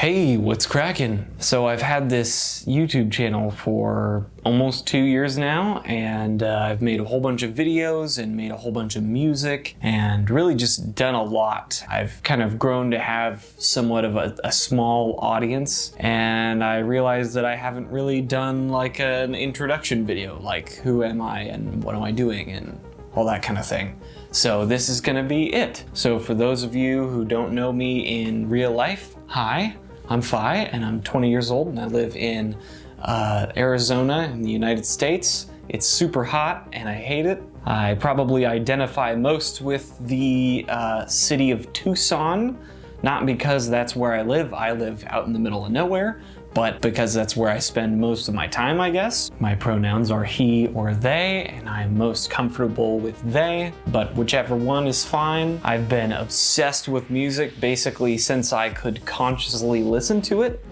Hey, what's cracking? So I've had this YouTube channel for almost 2 years now, and I've made a whole bunch of videos and made a whole bunch of music and really just done a lot. I've kind of grown to have somewhat of a small audience, and I realized that I haven't really done like an introduction video, like who am I and what am I doing and all that kind of thing. So this is gonna be it. So for those of you who don't know me in real life, hi, I'm Phi and I'm 20 years old and I live in Arizona in the United States. It's super hot and I hate it. I probably identify most with the city of Tucson, not because that's where I live out in the middle of nowhere, but because that's where I spend most of my time, I guess. My pronouns are he or they, and I'm most comfortable with they, but whichever one is fine. I've been obsessed with music basically since I could consciously listen to it,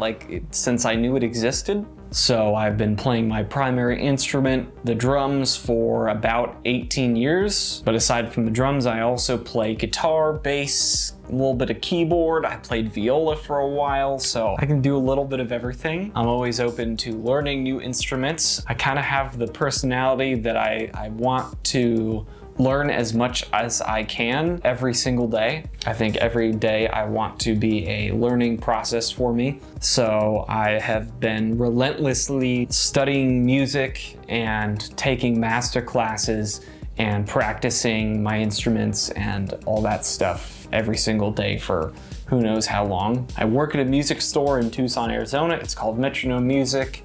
since I knew it existed. So I've been playing my primary instrument, the drums, for about 18 years. But aside from the drums, I also play guitar, bass, a little bit of keyboard. I played viola for a while, so I can do a little bit of everything. I'm always open to learning new instruments. I kind of have the personality that I want to learn as much as I can every single day. I think every day I want to be a learning process for me. So I have been relentlessly studying music and taking master classes and practicing my instruments and all that stuff every single day for who knows how long. I work at a music store in Tucson, Arizona. It's called Metronome Music.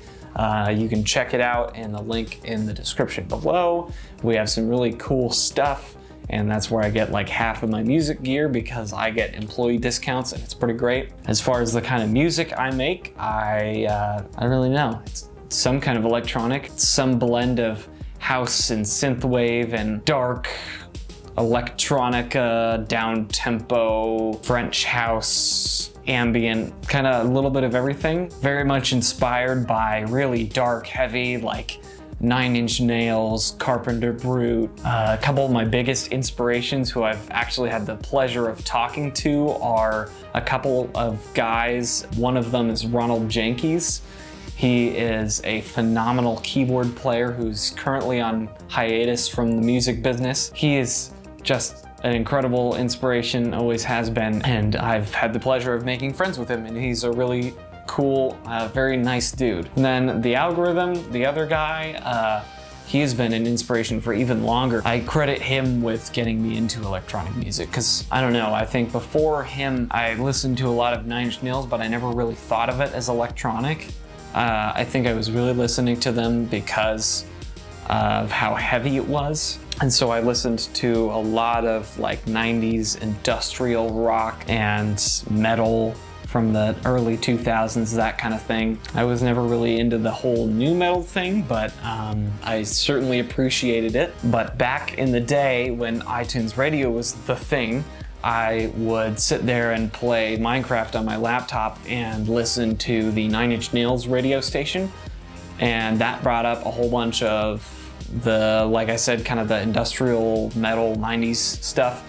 You can check it out in the link in the description below. We have some really cool stuff, and that's where I get like half of my music gear because I get employee discounts and it's pretty great. As far as the kind of music I make, I don't really know. It's some kind of electronic, it's some blend of house and synthwave and dark electronica, down-tempo, French house, ambient, kind of a little bit of everything. Very much inspired by really dark, heavy, like Nine Inch Nails, Carpenter Brut. A couple of my biggest inspirations who I've actually had the pleasure of talking to are a couple of guys. One of them is Ronald Jenkins. He is a phenomenal keyboard player who's currently on hiatus from the music business. He is just an incredible inspiration, always has been, and I've had the pleasure of making friends with him, and he's a really cool, very nice dude. And then The Algorithm, the other guy, he has been an inspiration for even longer. I credit him with getting me into electronic music, because I don't know, I think before him, I listened to a lot of Nine Inch Nails, but I never really thought of it as electronic. I think I was really listening to them because of how heavy it was. And so I listened to a lot of like 90s industrial rock and metal from the early 2000s, that kind of thing. I was never really into the whole nu metal thing, but I certainly appreciated it. But back in the day when iTunes Radio was the thing, I would sit there and play Minecraft on my laptop and listen to the Nine Inch Nails radio station. And that brought up a whole bunch of the, like I said, kind of the industrial metal 90s stuff.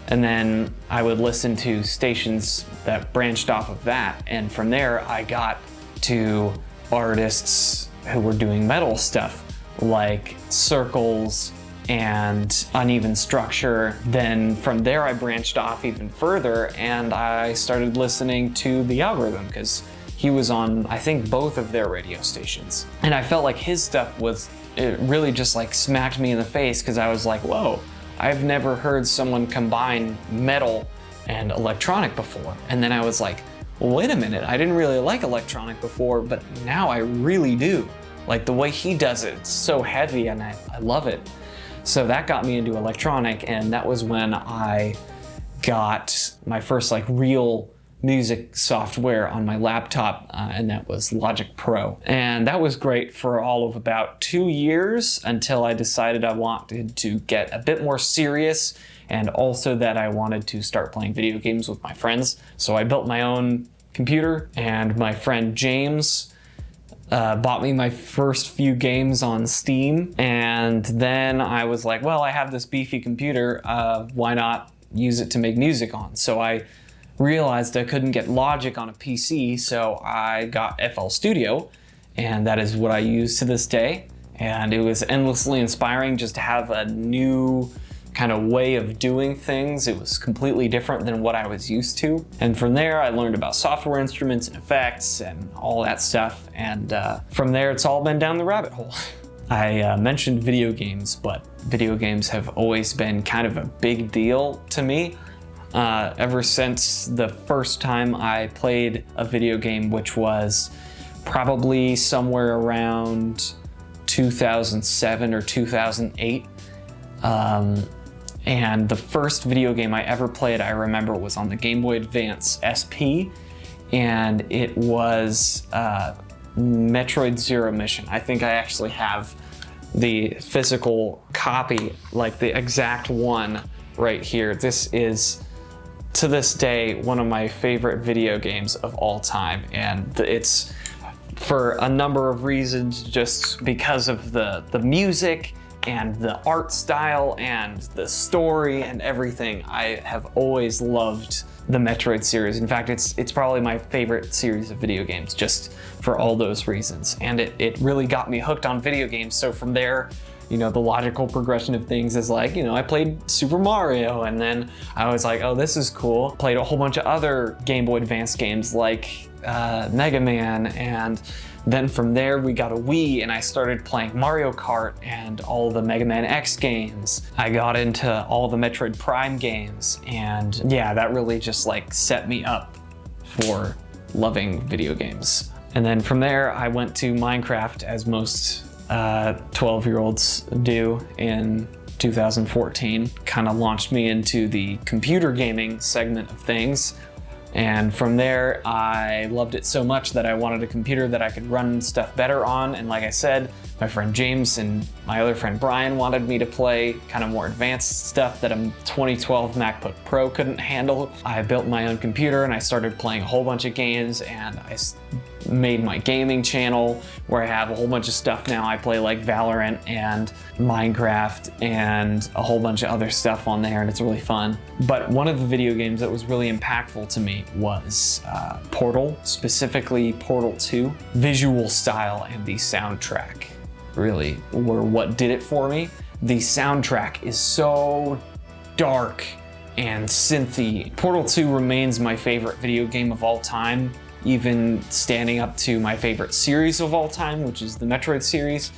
And then I would listen to stations that branched off of that. And from there, I got to artists who were doing metal stuff like Circles and Uneven Structure. Then from there, I branched off even further and I started listening to The Algorithm because he was on, I think, both of their radio stations. And I felt like his stuff it really just like smacked me in the face because I was like, whoa, I've never heard someone combine metal and electronic before. And then I was like, well, wait a minute, I didn't really like electronic before, but now I really do. Like the way he does it, it's so heavy and I love it. So that got me into electronic, and that was when I got my first like real music software on my laptop, and that was Logic Pro. And that was great for all of about 2 years until I decided I wanted to get a bit more serious, and also that I wanted to start playing video games with my friends. So I built my own computer, and my friend James bought me my first few games on Steam. And then I was like, well, I have this beefy computer, why not use it to make music on? So I realized I couldn't get Logic on a PC, so I got FL Studio, and that is what I use to this day. And it was endlessly inspiring just to have a new kind of way of doing things. It was completely different than what I was used to. And from there, I learned about software instruments and effects and all that stuff. And from there, it's all been down the rabbit hole. I mentioned video games, but video games have always been kind of a big deal to me. Ever since the first time I played a video game, which was probably somewhere around 2007 or 2008. And the first video game I ever played, I remember, was on the Game Boy Advance SP, and it was Metroid Zero Mission. I think I actually have the physical copy, like the exact one right here. This is, to this day, one of my favorite video games of all time, and it's for a number of reasons, just because of the music and the art style and the story and everything. I have always loved the Metroid series. In fact, it's probably my favorite series of video games, just for all those reasons. And it really got me hooked on video games. So from there, you know, the logical progression of things is like, you know, I played Super Mario, and then I was like, oh, this is cool. Played a whole bunch of other Game Boy Advance games like Mega Man, and then from there we got a Wii, and I started playing Mario Kart and all the Mega Man X games. I got into all the Metroid Prime games, and yeah, that really just like set me up for loving video games. And then from there I went to Minecraft, as most 12-year-olds do, in 2014. Kind of launched me into the computer gaming segment of things. And from there, I loved it so much that I wanted a computer that I could run stuff better on. And like I said, my friend James and my other friend Brian wanted me to play kind of more advanced stuff that a 2012 MacBook Pro couldn't handle. I built my own computer and I started playing a whole bunch of games, and I made my gaming channel where I have a whole bunch of stuff now. I play like Valorant and Minecraft and a whole bunch of other stuff on there, and it's really fun. But one of the video games that was really impactful to me was Portal, specifically Portal 2. Visual style and the soundtrack really were what did it for me. The soundtrack is so dark and synthy. Portal 2 remains my favorite video game of all time, even standing up to my favorite series of all time, which is the Metroid series.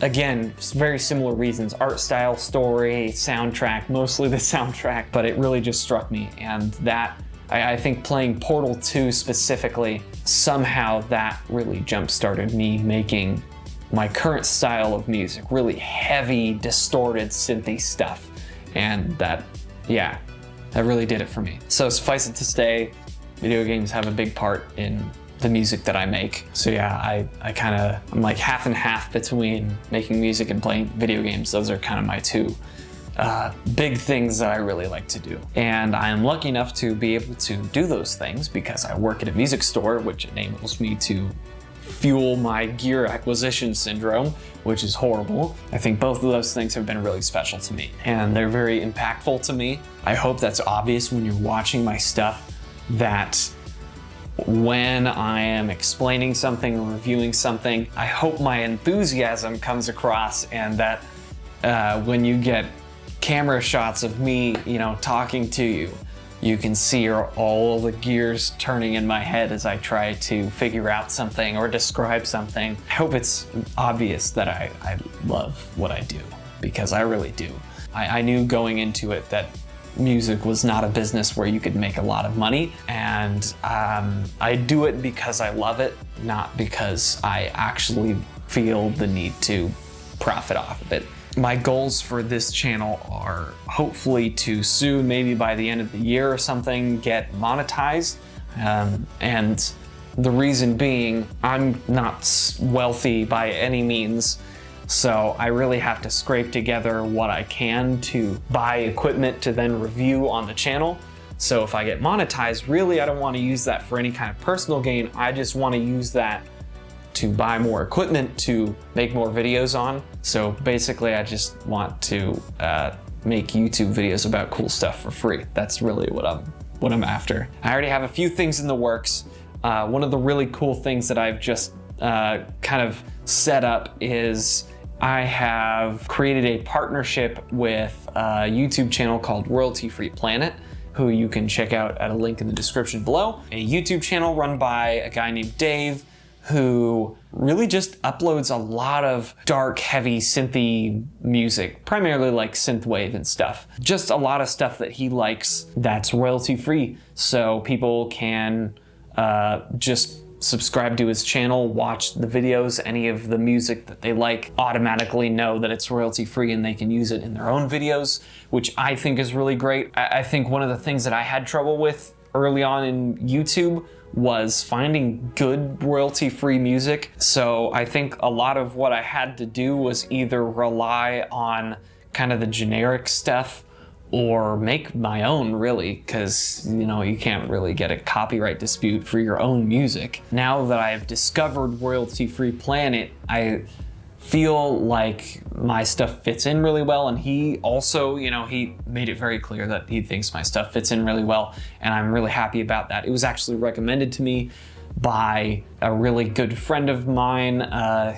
Again, very similar reasons: art style, story, soundtrack, mostly the soundtrack, but it really just struck me. And that, I think playing Portal 2 specifically, somehow that really jump-started me making my current style of music, really heavy, distorted, synthy stuff. And that, yeah, that really did it for me. So suffice it to say, video games have a big part in the music that I make. So yeah, I'm like half and half between making music and playing video games. Those are kind of my two big things that I really like to do. And I am lucky enough to be able to do those things because I work at a music store, which enables me to fuel my gear acquisition syndrome, which is horrible. I think both of those things have been really special to me, and they're very impactful to me. I hope that's obvious when you're watching my stuff, that when I am explaining something or reviewing something, I hope my enthusiasm comes across, and that when you get camera shots of me, you know, talking to you, you can see all the gears turning in my head as I try to figure out something or describe something. I hope it's obvious that I love what I do, because I really do. I knew going into it that music was not a business where you could make a lot of money, and I do it because I love it, not because I actually feel the need to profit off of it. My goals for this channel are hopefully to soon, maybe by the end of the year or something, get monetized. And the reason being, I'm not wealthy by any means, so I really have to scrape together what I can to buy equipment to then review on the channel. So if I get monetized, really I don't want to use that for any kind of personal gain. I just want to use that to buy more equipment to make more videos on. So basically I just want to make YouTube videos about cool stuff for free. That's really what I'm what I'm after. I already have a few things in the works. One of the really cool things that I've just kind of set up is I have created a partnership with a YouTube channel called Royalty Free Planet, who you can check out at a link in the description below. A YouTube channel run by a guy named Dave, who really just uploads a lot of dark, heavy, synthy music, primarily like synthwave and stuff. Just a lot of stuff that he likes that's royalty free, so people can just subscribe to his channel, watch the videos, any of the music that they like, automatically know that it's royalty free and they can use it in their own videos, which I think is really great. I think one of the things that I had trouble with early on in YouTube was finding good royalty-free music. So I think a lot of what I had to do was either rely on kind of the generic stuff or make my own, really, because you know, you can't really get a copyright dispute for your own music. Now that I've discovered Royalty Free Planet, I feel like my stuff fits in really well, and he also, you know, he made it very clear that he thinks my stuff fits in really well, and I'm really happy about that. It was actually recommended to me by a really good friend of mine.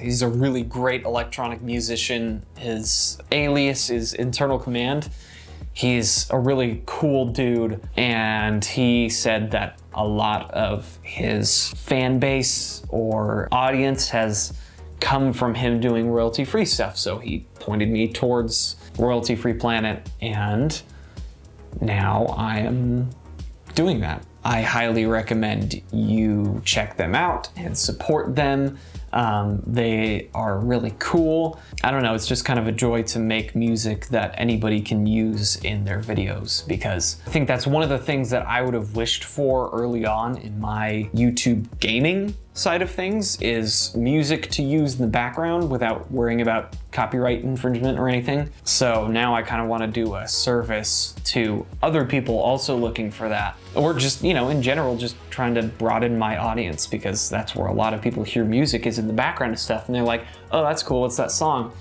He's a really great electronic musician. His alias is Internal Command. He's a really cool dude, and he said that a lot of his fan base or audience has come from him doing royalty-free stuff. So he pointed me towards Royalty Free Planet, and now I am doing that. I highly recommend you check them out and support them. They are really cool. I don't know, it's just kind of a joy to make music that anybody can use in their videos, because I think that's one of the things that I would have wished for early on in my YouTube gaming side of things, is music to use in the background without worrying about copyright infringement or anything. So now I kind of want to do a service to other people also looking for that, or just, you know, in general, just trying to broaden my audience, because that's where a lot of people hear music, is in the background of stuff, and they're like, oh, that's cool, what's that song?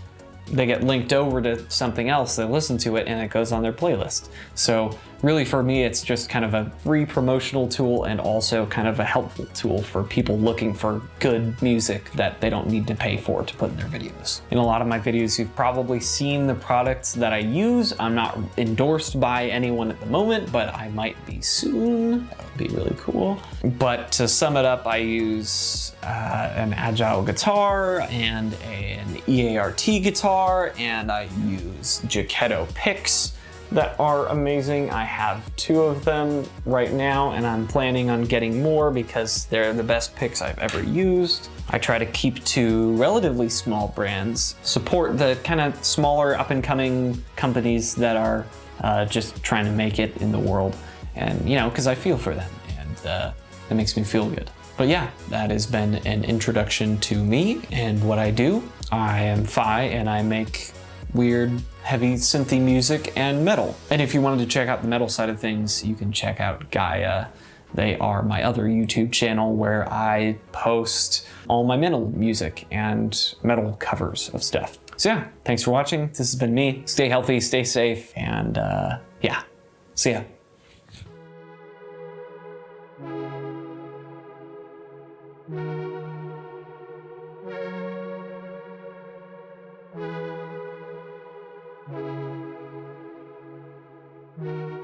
They get linked over to something else, they listen to it, and it goes on their playlist. So really, for me, it's just kind of a free promotional tool, and also kind of a helpful tool for people looking for good music that they don't need to pay for to put in their videos. In a lot of my videos, you've probably seen the products that I use. I'm not endorsed by anyone at the moment, but I might be soon. That would be really cool. But to sum it up, I use an Agile guitar and an EART guitar, and I use Jaquetto picks that are amazing. I have 2 of them right now, and I'm planning on getting more because they're the best picks I've ever used. I try to keep to relatively small brands, support the kind of smaller up-and-coming companies that are just trying to make it in the world, and you know, because I feel for them, and it makes me feel good. But yeah, that has been an introduction to me and what I do. I am Phi, and I make weird, heavy, synthy music and metal. And if you wanted to check out the metal side of things, you can check out Gaia. They are my other YouTube channel where I post all my metal music and metal covers of stuff. So yeah, thanks for watching. This has been me. Stay healthy, stay safe, and yeah, see ya. Thank you.